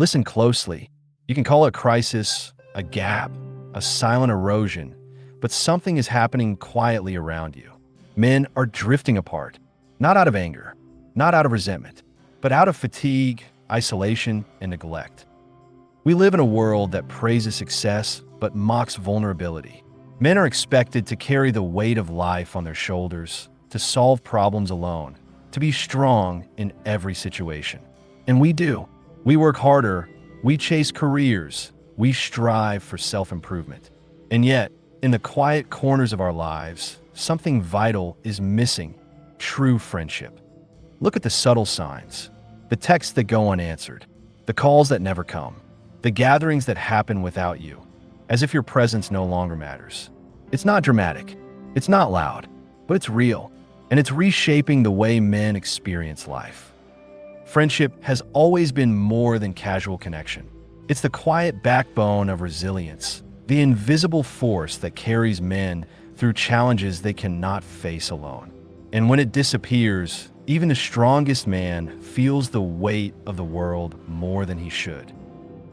Listen closely. You can call it a crisis, a gap, a silent erosion, but something is happening quietly around you. Men are drifting apart, not out of anger, not out of resentment, but out of fatigue, isolation, and neglect. We live in a world that praises success but mocks vulnerability. Men are expected to carry the weight of life on their shoulders, to solve problems alone, to be strong in every situation. And we do. We work harder, we chase careers, we strive for self-improvement. And yet, in the quiet corners of our lives, something vital is missing: true friendship. Look at the subtle signs, the texts that go unanswered, the calls that never come, the gatherings that happen without you, as if your presence no longer matters. It's not dramatic, it's not loud, but it's real, and it's reshaping the way men experience life. Friendship has always been more than casual connection. It's the quiet backbone of resilience, the invisible force that carries men through challenges they cannot face alone. And when it disappears, even the strongest man feels the weight of the world more than he should.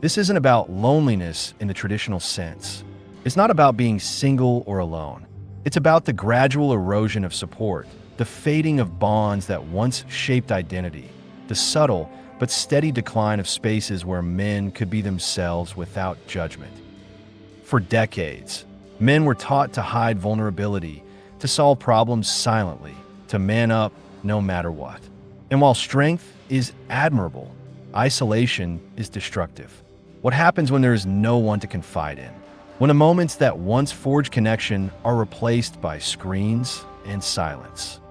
This isn't about loneliness in the traditional sense. It's not about being single or alone. It's about the gradual erosion of support, the fading of bonds that once shaped identity, the subtle but steady decline of spaces where men could be themselves without judgment. For decades, men were taught to hide vulnerability, to solve problems silently, to man up no matter what. And while strength is admirable, isolation is destructive. What happens when there is no one to confide in? When the moments that once forged connection are replaced by screens and silence?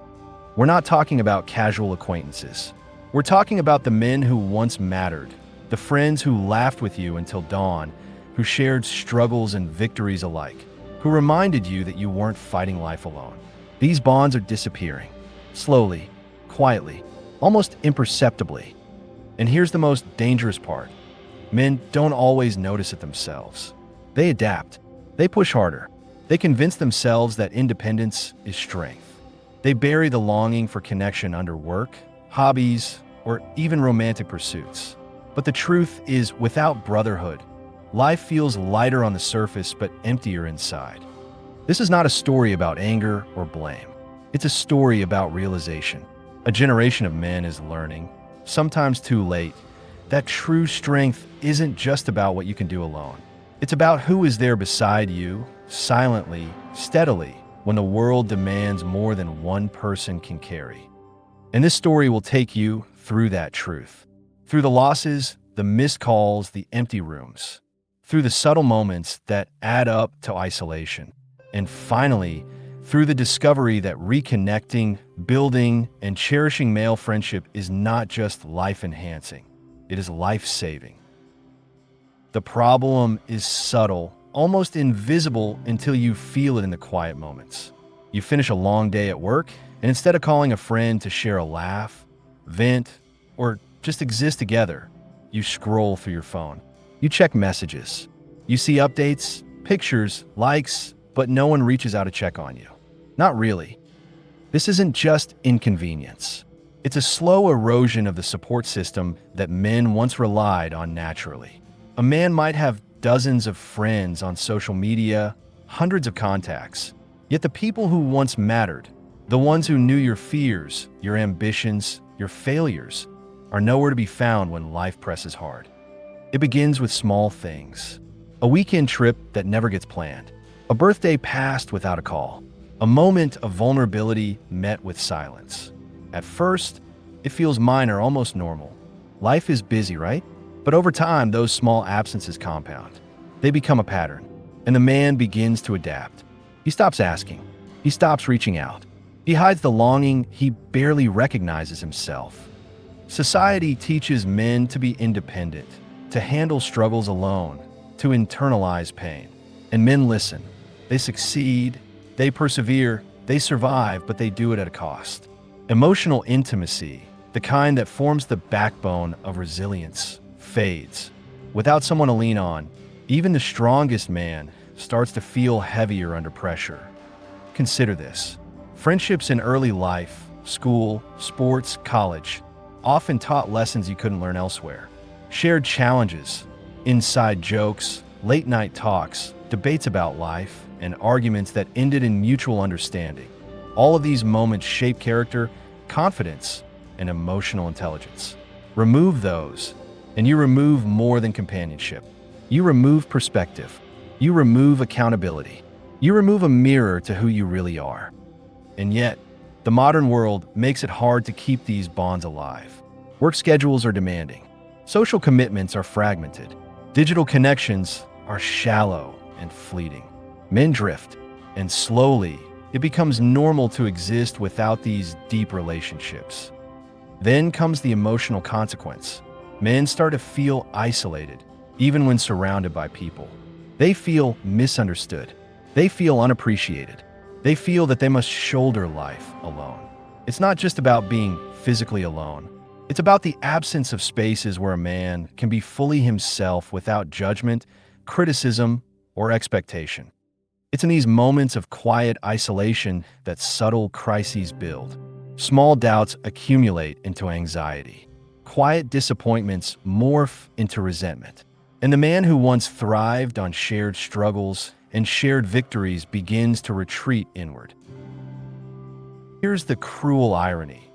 We're not talking about casual acquaintances. We're talking about the men who once mattered, the friends who laughed with you until dawn, who shared struggles and victories alike, who reminded you that you weren't fighting life alone. These bonds are disappearing, slowly, quietly, almost imperceptibly. And here's the most dangerous part. Men don't always notice it themselves. They adapt. They push harder. They convince themselves that independence is strength. They bury the longing for connection under work, hobbies, or even romantic pursuits. But the truth is, without brotherhood, life feels lighter on the surface but emptier inside. This is not a story about anger or blame. It's a story about realization. A generation of men is learning, sometimes too late, that true strength isn't just about what you can do alone. It's about who is there beside you, silently, steadily, when the world demands more than one person can carry. And this story will take you through that truth, through the losses, the missed calls, the empty rooms, through the subtle moments that add up to isolation, and finally, through the discovery that reconnecting, building, and cherishing male friendship is not just life-enhancing, it is life-saving. The problem is subtle, almost invisible until you feel it in the quiet moments. You finish a long day at work, and instead of calling a friend to share a laugh, vent, or just exist together, you scroll through your phone. You check messages. You see updates, pictures, likes, but no one reaches out to check on you. Not really. This isn't just inconvenience. It's a slow erosion of the support system that men once relied on naturally. A man might have dozens of friends on social media, hundreds of contacts, yet the people who once mattered, the ones who knew your fears, your ambitions, your failures, are nowhere to be found when life presses hard. It begins with small things. A weekend trip that never gets planned. A birthday passed without a call. A moment of vulnerability met with silence. At first, it feels minor, almost normal. Life is busy, right? But over time, those small absences compound. They become a pattern, and the man begins to adapt. He stops asking. He stops reaching out. He hides the longing he barely recognizes himself. Society teaches men to be independent, to handle struggles alone, to internalize pain. And men listen. They succeed, they persevere, they survive, but they do it at a cost. Emotional intimacy, the kind that forms the backbone of resilience, fades. Without someone to lean on, even the strongest man starts to feel heavier under pressure. Consider this. Friendships in early life, school, sports, college, often taught lessons you couldn't learn elsewhere. Shared challenges, inside jokes, late-night talks, debates about life, and arguments that ended in mutual understanding. All of these moments shape character, confidence, and emotional intelligence. Remove those, and you remove more than companionship. You remove perspective. You remove accountability. You remove a mirror to who you really are. And yet, the modern world makes it hard to keep these bonds alive. Work schedules are demanding. Social commitments are fragmented. Digital connections are shallow and fleeting. Men drift, and slowly, it becomes normal to exist without these deep relationships. Then comes the emotional consequence. Men start to feel isolated, even when surrounded by people. They feel misunderstood. They feel unappreciated. They feel that they must shoulder life alone. It's not just about being physically alone. It's about the absence of spaces where a man can be fully himself without judgment, criticism, or expectation. It's in these moments of quiet isolation that subtle crises build. Small doubts accumulate into anxiety. Quiet disappointments morph into resentment. And the man who once thrived on shared struggles and shared victories begins to retreat inward. Here's the cruel irony.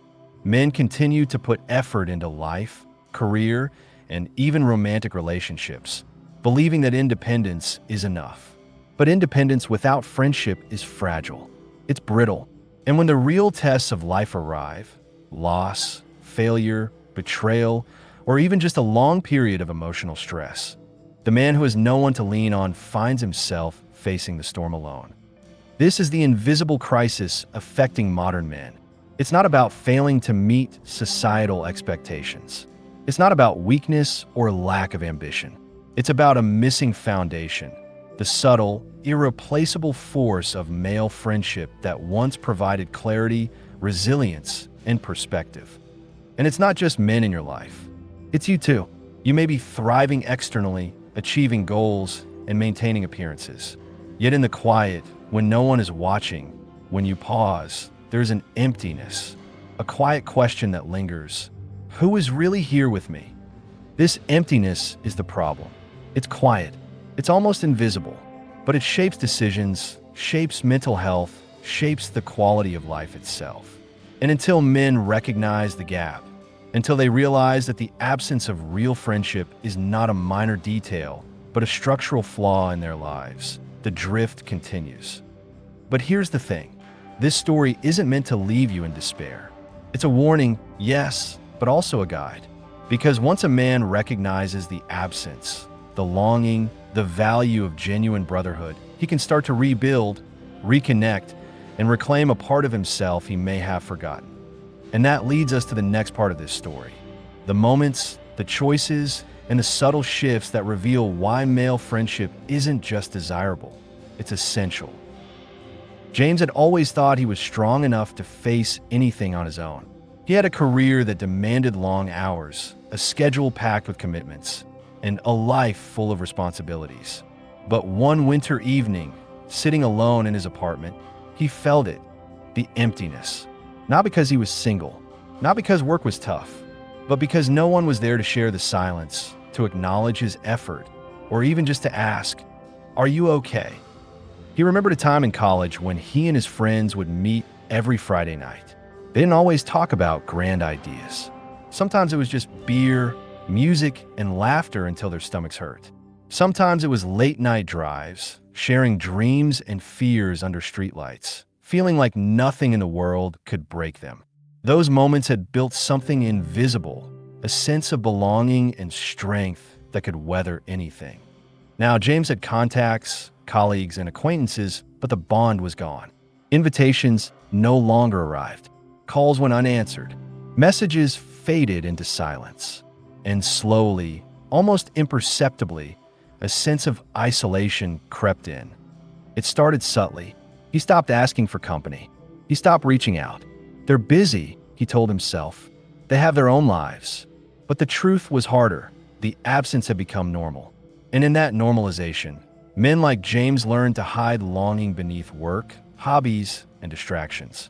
Men continue to put effort into life, career, and even romantic relationships, believing that independence is enough. But independence without friendship is fragile. It's brittle. And when the real tests of life arrive, loss, failure, betrayal, or even just a long period of emotional stress, the man who has no one to lean on finds himself facing the storm alone. This is the invisible crisis affecting modern men. It's not about failing to meet societal expectations. It's not about weakness or lack of ambition. It's about a missing foundation, the subtle, irreplaceable force of male friendship that once provided clarity, resilience, and perspective. And it's not just men in your life. It's you too. You may be thriving externally, achieving goals, and maintaining appearances. Yet in the quiet, when no one is watching, when you pause, there's an emptiness, a quiet question that lingers. Who is really here with me? This emptiness is the problem. It's quiet. It's almost invisible, but it shapes decisions, shapes mental health, shapes the quality of life itself. And until men recognize the gap, until they realize that the absence of real friendship is not a minor detail, but a structural flaw in their lives, the drift continues. But here's the thing. This story isn't meant to leave you in despair. It's a warning, yes, but also a guide. Because once a man recognizes the absence, the longing, the value of genuine brotherhood, he can start to rebuild, reconnect, and reclaim a part of himself he may have forgotten. And that leads us to the next part of this story. The moments, the choices, and the subtle shifts that reveal why male friendship isn't just desirable, it's essential. James had always thought he was strong enough to face anything on his own. He had a career that demanded long hours, a schedule packed with commitments, and a life full of responsibilities. But one winter evening, sitting alone in his apartment, he felt it, the emptiness. Not because he was single, not because work was tough, but because no one was there to share the silence, to acknowledge his effort, or even just to ask, "Are you okay?" He remembered a time in college when he and his friends would meet every Friday night. They didn't always talk about grand ideas. Sometimes it was just beer, music, and laughter until their stomachs hurt. Sometimes it was late-night drives, sharing dreams and fears under streetlights, feeling like nothing in the world could break them. Those moments had built something invisible, a sense of belonging and strength that could weather anything. Now, James had contacts, colleagues, and acquaintances, but the bond was gone. Invitations no longer arrived. Calls went unanswered. Messages faded into silence. And slowly, almost imperceptibly, a sense of isolation crept in. It started subtly. He stopped asking for company. He stopped reaching out. They're busy, he told himself. They have their own lives. But the truth was harder. The absence had become normal. And in that normalization, men like James learned to hide longing beneath work, hobbies, and distractions.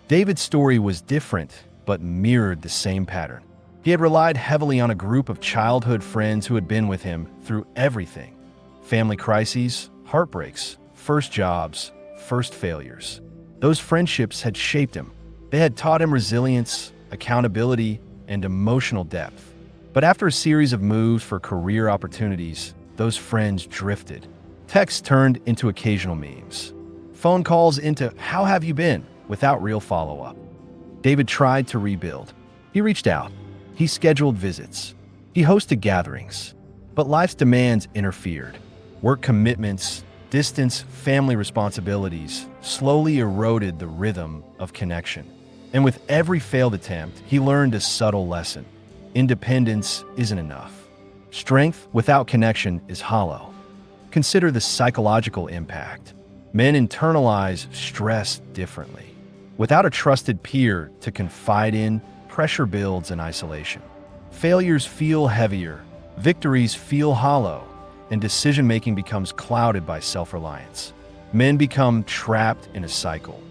David's story was different, but mirrored the same pattern. He had relied heavily on a group of childhood friends who had been with him through everything: family crises, heartbreaks, first jobs, first failures. Those friendships had shaped him. They had taught him resilience, accountability, and emotional depth. But after a series of moves for career opportunities, those friends drifted. Texts turned into occasional memes. Phone calls into "How have you been?" without real follow-up. David tried to rebuild. He reached out. He scheduled visits. He hosted gatherings. But life's demands interfered. Work commitments, distance, family responsibilities slowly eroded the rhythm of connection. And with every failed attempt, he learned a subtle lesson. Independence isn't enough. Strength without connection is hollow. Consider the psychological impact. Men internalize stress differently. Without a trusted peer to confide in, pressure builds in isolation. Failures feel heavier, victories feel hollow, and decision-making becomes clouded by self-reliance. Men become trapped in a cycle.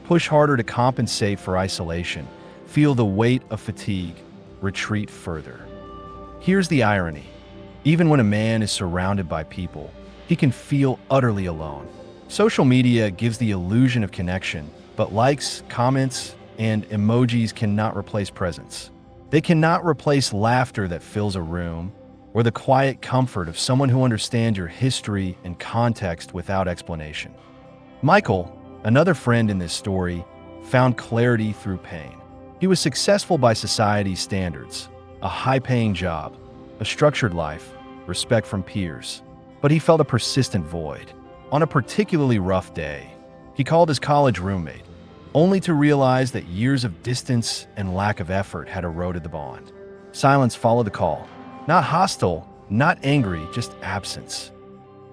Push harder to compensate for isolation, feel the weight of fatigue, retreat further. Here's the irony. Even when a man is surrounded by people, he can feel utterly alone. Social media gives the illusion of connection, but likes, comments, and emojis cannot replace presence. They cannot replace laughter that fills a room, or the quiet comfort of someone who understands your history and context without explanation. Michael, another friend in this story, found clarity through pain. He was successful by society's standards, a high-paying job, a structured life, respect from peers. But he felt a persistent void. On a particularly rough day, he called his college roommate, only to realize that years of distance and lack of effort had eroded the bond. Silence followed the call. Not hostile, not angry, just absence.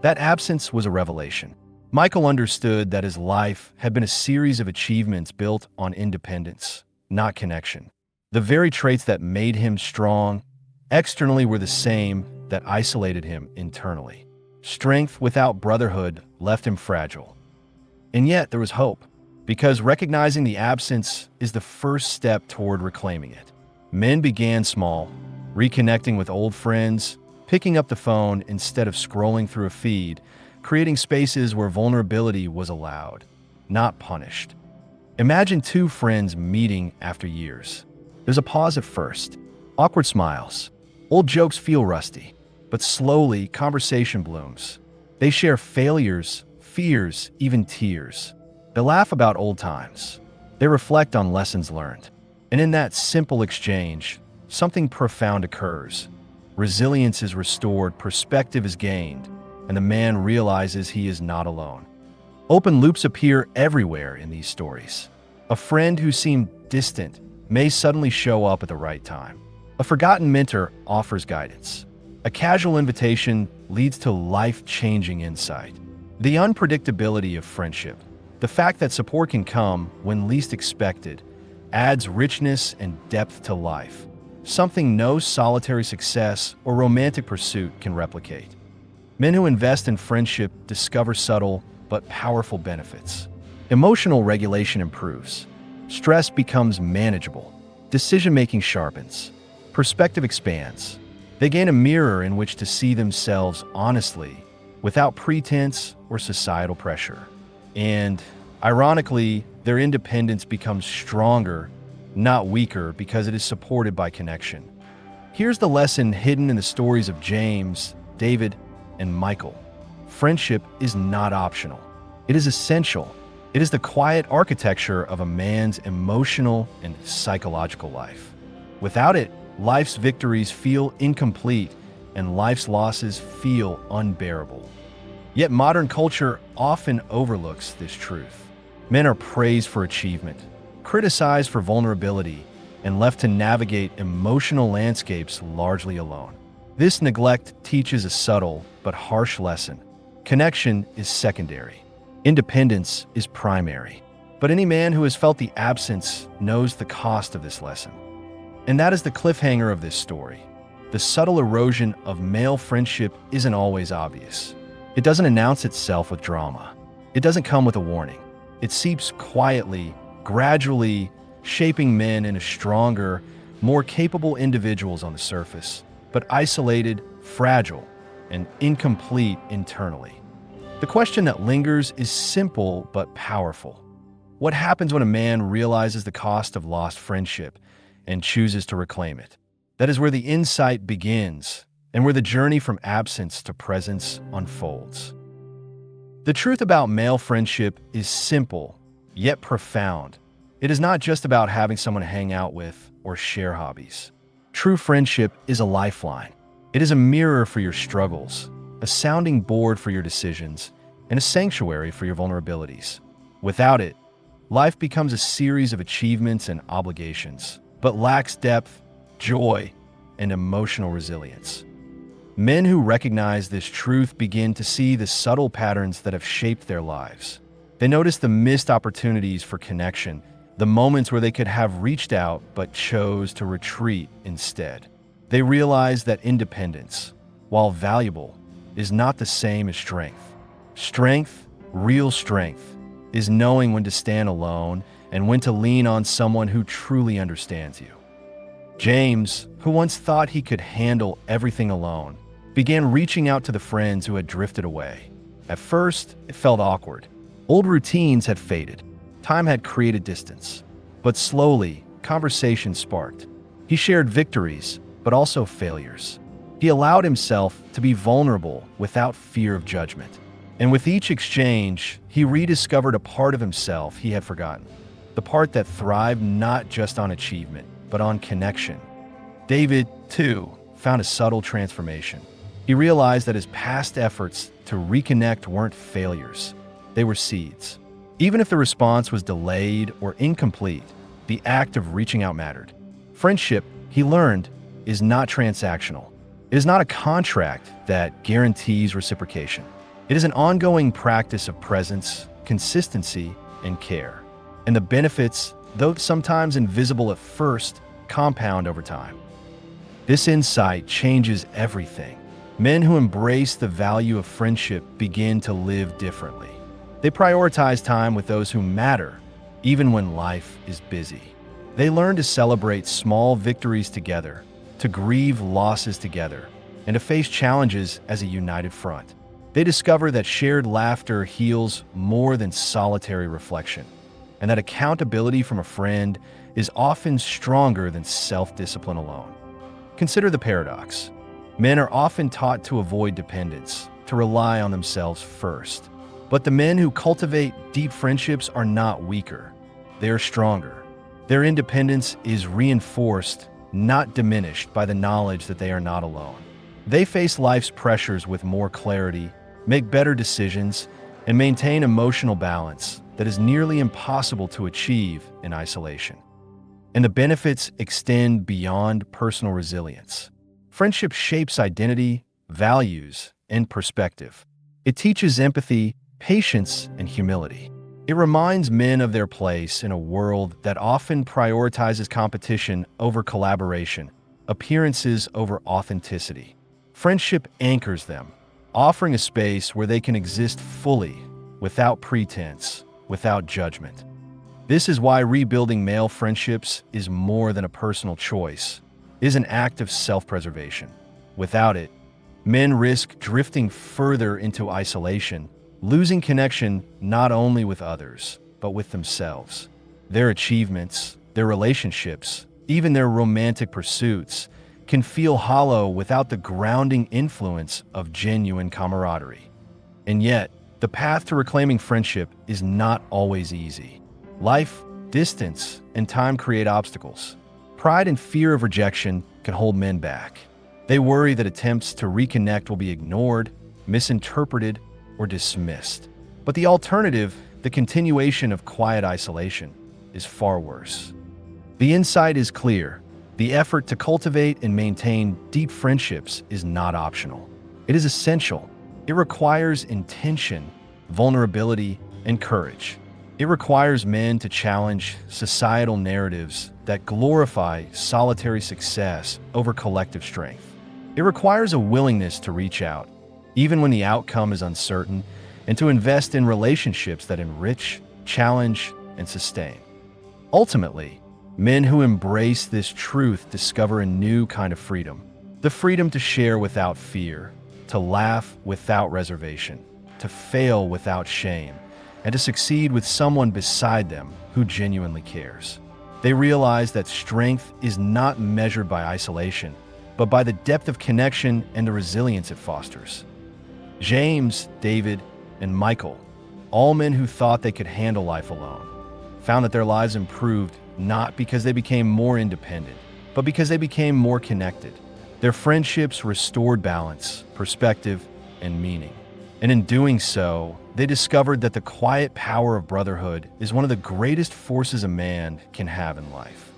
That absence was a revelation. Michael understood that his life had been a series of achievements built on independence, not connection. The very traits that made him strong externally were the same that isolated him internally. Strength without brotherhood left him fragile. And yet there was hope, because recognizing the absence is the first step toward reclaiming it. Men began small, reconnecting with old friends, picking up the phone instead of scrolling through a feed, creating spaces where vulnerability was allowed, not punished. Imagine two friends meeting after years. There's a pause at first, awkward smiles. Old jokes feel rusty, but slowly conversation blooms. They share failures, fears, even tears. They laugh about old times. They reflect on lessons learned. And in that simple exchange, something profound occurs. Resilience is restored, perspective is gained, and the man realizes he is not alone. Open loops appear everywhere in these stories. A friend who seemed distant may suddenly show up at the right time. A forgotten mentor offers guidance. A casual invitation leads to life-changing insight. The unpredictability of friendship, the fact that support can come when least expected, adds richness and depth to life, something no solitary success or romantic pursuit can replicate. Men who invest in friendship discover subtle but powerful benefits. Emotional regulation improves. Stress becomes manageable. Decision-making sharpens. Perspective expands. They gain a mirror in which to see themselves honestly, without pretense or societal pressure. And, ironically, their independence becomes stronger, not weaker, because it is supported by connection. Here's the lesson hidden in the stories of James, David, and Michael. Friendship is not optional. It is essential. It is the quiet architecture of a man's emotional and psychological life. Without it, life's victories feel incomplete and life's losses feel unbearable. Yet modern culture often overlooks this truth. Men are praised for achievement, criticized for vulnerability, and left to navigate emotional landscapes largely alone. This neglect teaches a subtle but harsh lesson. Connection is secondary. Independence is primary. But any man who has felt the absence knows the cost of this lesson. And that is the cliffhanger of this story. The subtle erosion of male friendship isn't always obvious. It doesn't announce itself with drama. It doesn't come with a warning. It seeps quietly, gradually, shaping men in a stronger, more capable individuals on the surface, but isolated, fragile, and incomplete internally. The question that lingers is simple but powerful. What happens when a man realizes the cost of lost friendship and chooses to reclaim it? That is where the insight begins and where the journey from absence to presence unfolds. The truth about male friendship is simple, yet profound. It is not just about having someone to hang out with or share hobbies. True friendship is a lifeline. It is a mirror for your struggles, a sounding board for your decisions, and a sanctuary for your vulnerabilities. Without it, life becomes a series of achievements and obligations, but lacks depth, joy, and emotional resilience. Men who recognize this truth begin to see the subtle patterns that have shaped their lives. They notice the missed opportunities for connection, the moments where they could have reached out but chose to retreat instead. They realize that independence, while valuable, is not the same as strength. Strength, real strength, is knowing when to stand alone and when to lean on someone who truly understands you. James, who once thought he could handle everything alone, began reaching out to the friends who had drifted away. At first, it felt awkward. Old routines had faded. Time had created distance. But slowly, conversation sparked. He shared victories, but also failures. He allowed himself to be vulnerable without fear of judgment. And with each exchange, he rediscovered a part of himself he had forgotten. The part that thrived not just on achievement, but on connection. David, too, found a subtle transformation. He realized that his past efforts to reconnect weren't failures. They were seeds. Even if the response was delayed or incomplete, the act of reaching out mattered. Friendship, he learned, is not transactional. It is not a contract that guarantees reciprocation. It is an ongoing practice of presence, consistency, and care. And the benefits, though sometimes invisible at first, compound over time. This insight changes everything. Men who embrace the value of friendship begin to live differently. They prioritize time with those who matter, even when life is busy. They learn to celebrate small victories together, to grieve losses together, and to face challenges as a united front. They discover that shared laughter heals more than solitary reflection, and that accountability from a friend is often stronger than self-discipline alone. Consider the paradox. Men are often taught to avoid dependence, to rely on themselves first. But the men who cultivate deep friendships are not weaker. They are stronger. Their independence is reinforced, not diminished, by the knowledge that they are not alone. They face life's pressures with more clarity, make better decisions, and maintain emotional balance that is nearly impossible to achieve in isolation. And the benefits extend beyond personal resilience. Friendship shapes identity, values, and perspective. It teaches empathy, patience, and humility. It reminds men of their place in a world that often prioritizes competition over collaboration, appearances over authenticity. Friendship anchors them, offering a space where they can exist fully, without pretense, without judgment. This is why rebuilding male friendships is more than a personal choice. It is an act of self-preservation. Without it, men risk drifting further into isolation, losing connection not only with others, but with themselves. Their achievements, their relationships, even their romantic pursuits can feel hollow without the grounding influence of genuine camaraderie. And yet, the path to reclaiming friendship is not always easy. Life, distance, and time create obstacles. Pride and fear of rejection can hold men back. They worry that attempts to reconnect will be ignored, misinterpreted, or dismissed. But the alternative, the continuation of quiet isolation, is far worse. The insight is clear. The effort to cultivate and maintain deep friendships is not optional. It is essential. It requires intention, vulnerability, and courage. It requires men to challenge societal narratives that glorify solitary success over collective strength. It requires a willingness to reach out, even when the outcome is uncertain, and to invest in relationships that enrich, challenge, and sustain. Ultimately, Men who embrace this truth discover a new kind of freedom. The freedom to share without fear, to laugh without reservation, to fail without shame, and to succeed with someone beside them who genuinely cares. They realize that strength is not measured by isolation, but by the depth of connection and the resilience it fosters. James, David, and Michael, all men who thought they could handle life alone, found that their lives improved not because they became more independent, but because they became more connected. Their friendships restored balance, perspective, and meaning. And in doing so, they discovered that the quiet power of brotherhood is one of the greatest forces a man can have in life.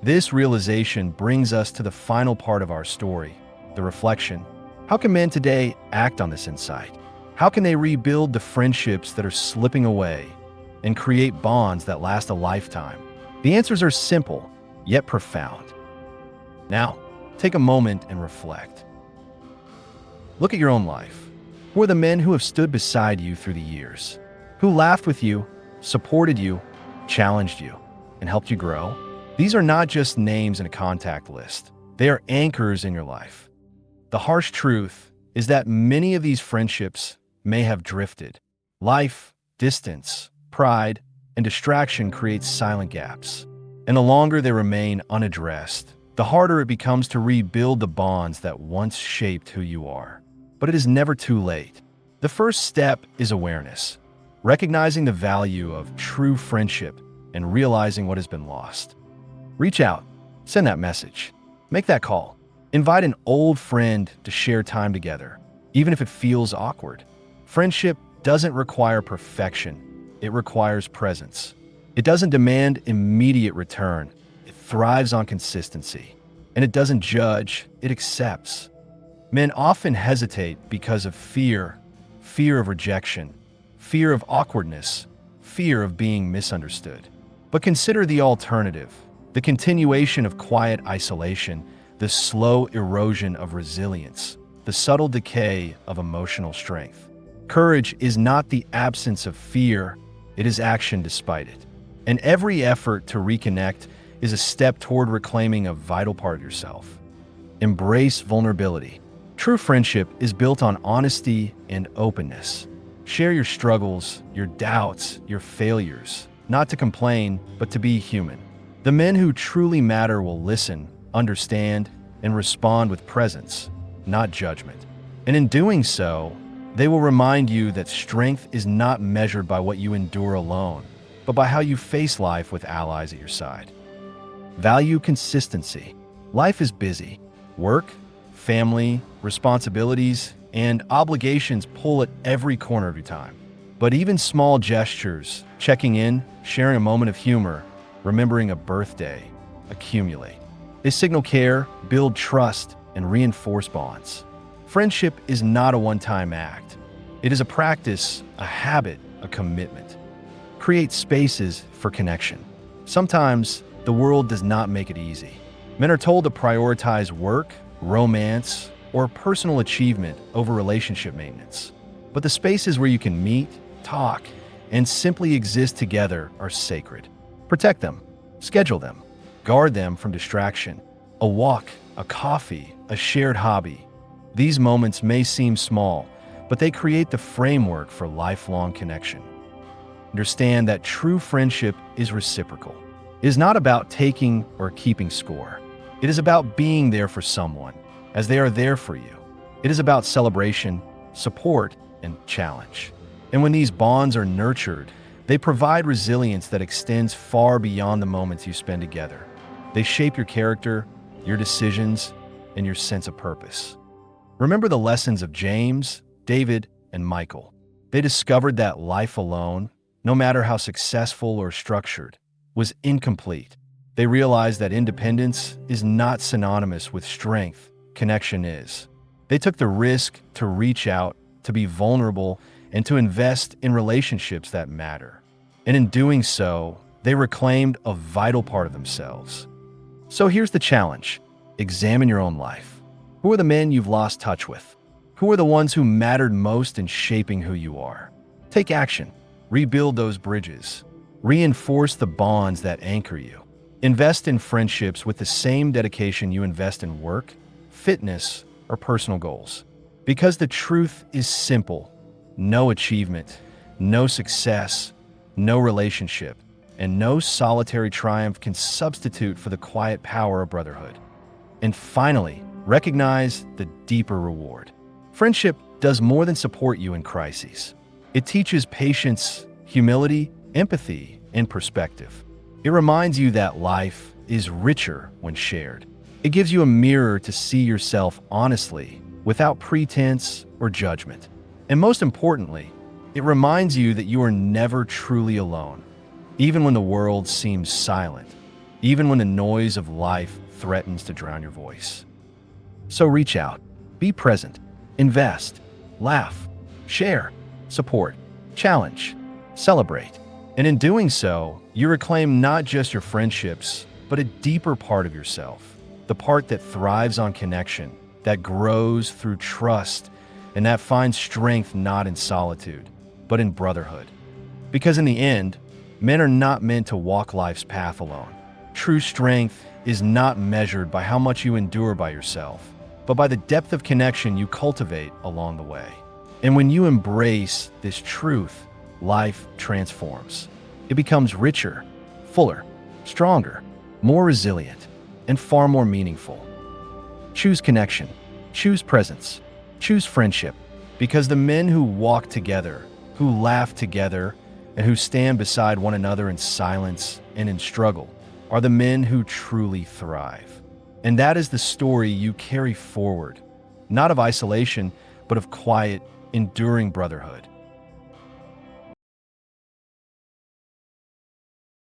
This realization brings us to the final part of our story, the reflection. How can men today act on this insight? How can they rebuild the friendships that are slipping away and create bonds that last a lifetime? The answers are simple, yet profound. Now, take a moment and reflect. Look at your own life. Who are the men who have stood beside you through the years? Who laughed with you, supported you, challenged you, and helped you grow? These are not just names in a contact list. They are anchors in your life. The harsh truth is that many of these friendships may have drifted. Life, distance, pride, and distraction create silent gaps. And the longer they remain unaddressed, the harder it becomes to rebuild the bonds that once shaped who you are. But it is never too late. The first step is awareness, recognizing the value of true friendship and realizing what has been lost. Reach out, send that message, make that call. Invite an old friend to share time together, even if it feels awkward. Friendship doesn't require perfection. It requires presence. It doesn't demand immediate return. It thrives on consistency. And it doesn't judge, it accepts. Men often hesitate because of fear of rejection, fear of awkwardness, fear of being misunderstood. But consider the alternative, the continuation of quiet isolation, the slow erosion of resilience, the subtle decay of emotional strength. Courage is not the absence of fear, it is action despite it. And every effort to reconnect is a step toward reclaiming a vital part of yourself. Embrace vulnerability. True friendship is built on honesty and openness. Share your struggles, your doubts, your failures, not to complain, but to be human. The men who truly matter will listen, understand, and respond with presence, not judgment. And in doing so, they will remind you that strength is not measured by what you endure alone, but by how you face life with allies at your side. Value consistency. Life is busy. Work, family, responsibilities, and obligations pull at every corner of your time. But even small gestures, checking in, sharing a moment of humor, remembering a birthday, accumulate. They signal care, build trust, and reinforce bonds. Friendship is not a one-time act. It is a practice, a habit, a commitment. Create spaces for connection. Sometimes the world does not make it easy. Men are told to prioritize work, romance, or personal achievement over relationship maintenance. But the spaces where you can meet, talk, and simply exist together are sacred. Protect them, schedule them, guard them from distraction. A walk, a coffee, a shared hobby. These moments may seem small, but they create the framework for lifelong connection. Understand that true friendship is reciprocal. It is not about taking or keeping score. It is about being there for someone, as they are there for you. It is about celebration, support, and challenge. And when these bonds are nurtured, they provide resilience that extends far beyond the moments you spend together. They shape your character, your decisions, and your sense of purpose. Remember the lessons of James, David, and Michael. They discovered that life alone, no matter how successful or structured, was incomplete. They realized that independence is not synonymous with strength, connection is. They took the risk to reach out, to be vulnerable, and to invest in relationships that matter. And in doing so, they reclaimed a vital part of themselves. So here's the challenge. Examine your own life. Who are the men you've lost touch with? Who are the ones who mattered most in shaping who you are? Take action. Rebuild those bridges. Reinforce the bonds that anchor you. Invest in friendships with the same dedication you invest in work, fitness, or personal goals. Because the truth is simple: no achievement, no success, no relationship, and no solitary triumph can substitute for the quiet power of brotherhood. And finally, recognize the deeper reward. Friendship does more than support you in crises. It teaches patience, humility, empathy, and perspective. It reminds you that life is richer when shared. It gives you a mirror to see yourself honestly, without pretense or judgment. And most importantly, it reminds you that you are never truly alone, even when the world seems silent, even when the noise of life threatens to drown your voice. So reach out, be present, invest, laugh, share, support, challenge, celebrate. And in doing so, you reclaim not just your friendships, but a deeper part of yourself, the part that thrives on connection, that grows through trust, and that finds strength not in solitude, but in brotherhood. Because in the end, men are not meant to walk life's path alone. True strength is not measured by how much you endure by yourself, but by the depth of connection you cultivate along the way. And when you embrace this truth, life transforms. It becomes richer, fuller, stronger, more resilient, and far more meaningful. Choose connection, choose presence, choose friendship, because the men who walk together, who laugh together, and who stand beside one another in silence and in struggle are the men who truly thrive. And that is the story you carry forward, not of isolation, but of quiet, enduring brotherhood.